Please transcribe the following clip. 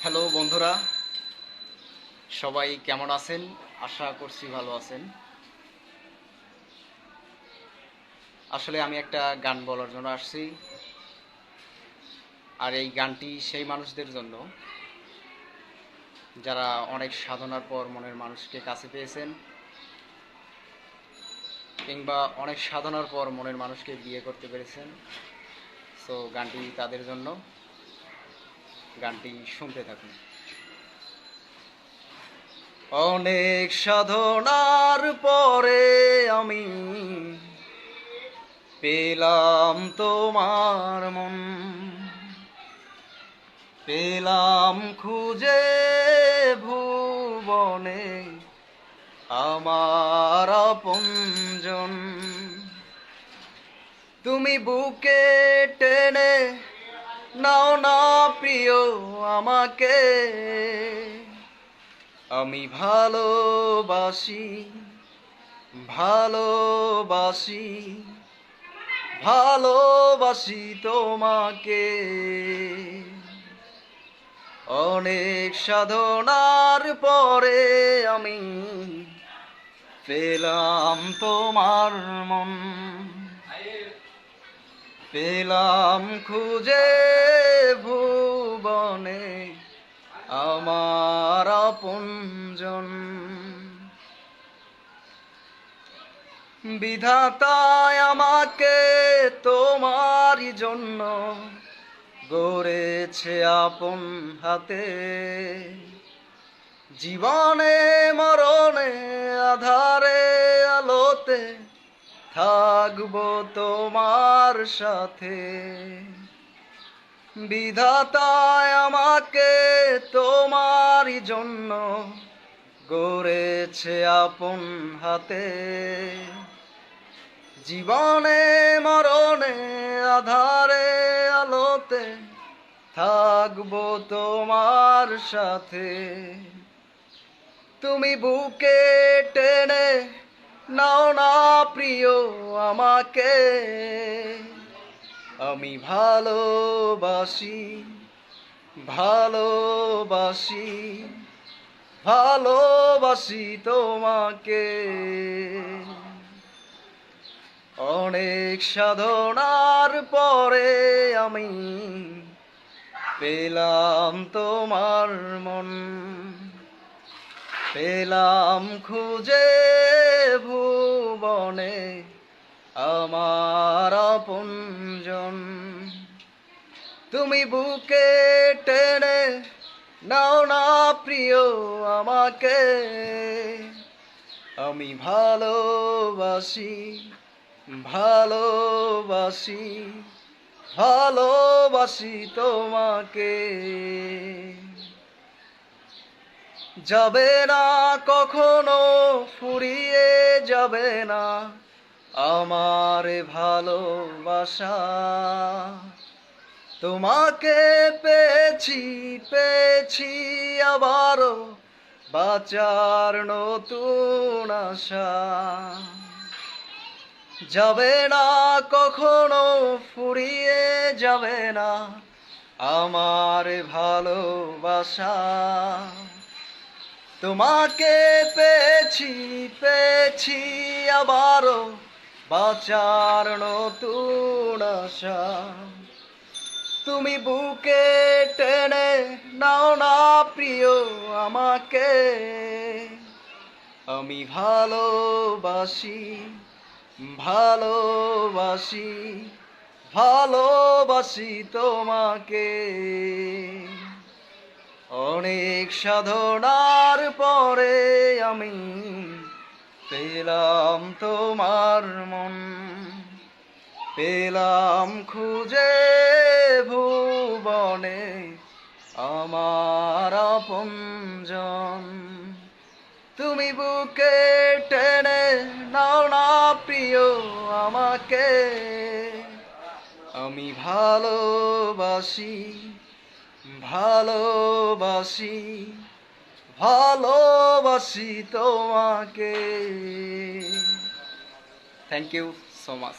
Hello বন্ধুরা, সবাই কেমন আছেন? আশা করছি ভালো আছেন। আসলে আমি একটা গান বলার জন্য আসছি, আর এই গানটি সেই মানুষদের জন্য যারা অনেক সাধনার পর মনের মানুষকে কাছে পেয়েছেন, কিংবা অনেক সাধনার পর মনের মানুষকে বিয়ে করতে পেরেছেন। সো গানটি তাদের জন্য, গানটি শুনতে থাকুন। অনেক সাধনার পরে আমি পেলাম তোমার মন, পেলাম খুঁজে ভুবনে আমার আপনজন। তুমি বুকে টেনে নাও না প্রিয় আমাকে, আমি ভালোবাসি, ভালোবাসি, ভালোবাসি তোমাকে। অনেক সাধনার পরে আমি পেলাম তোমার মন, পেলাম খুঁজে ভুবনে আমার আপনজন। বিধাতায় আমাকে তোমারই জন্য গড়েছে আপন হাতে, জীবনে মরণে আধারে আলোতে থাকবো তোমার সাথে। বিধাতায় আমাকে তোমারই জন্য গড়েছে আপন হাতে, জীবনে মরণে আধারে আলোতে থাকবো তোমার সাথে। তুমি বুকে টেনে নাও না প্রিয় আমাকে, আমি ভালোবাসি, ভালোবাসি, ভালোবাসি তোমাকে। অনেক সাধনার পরে আমি পেলাম তোমার মন, পেলাম খুঁজে ভুবনে আমার আপনজন। তুমি বুকে টেনে নাও না প্রিয় আমাকে, আমি ভালোবাসি, ভালোবাসি, ভালোবাসি তোমাকে। যাবে না কখনো ফুরিয়ে যাবে না আমার ভালোবাসা, তোমাকে পেয়েছি, পেয়েছি আবারও বাঁচার নতুন আশা। যাবে না কখনো ফুরিয়ে যাবে না আমার ভালোবাসা, তোমাকে পেয়েছি, পেয়েছি আবারও বাঁচার নতুন আশা। তুমি বুকে টেনে নাও না প্রিয় আমাকে, আমি ভালোবাসি, ভালোবাসি, ভালোবাসি তোমাকে। অনেক সাধনার পরে আমি পেলাম তোমার মন, পেলাম খুঁজে ভুবনে আমার আপনজন। তুমি বুকে টেনে নাও না প্রিয় আমাকে, আমি ভালোবাসি, ভালোবাসি, ভালোবাসি তোমাকে। Thank you so much.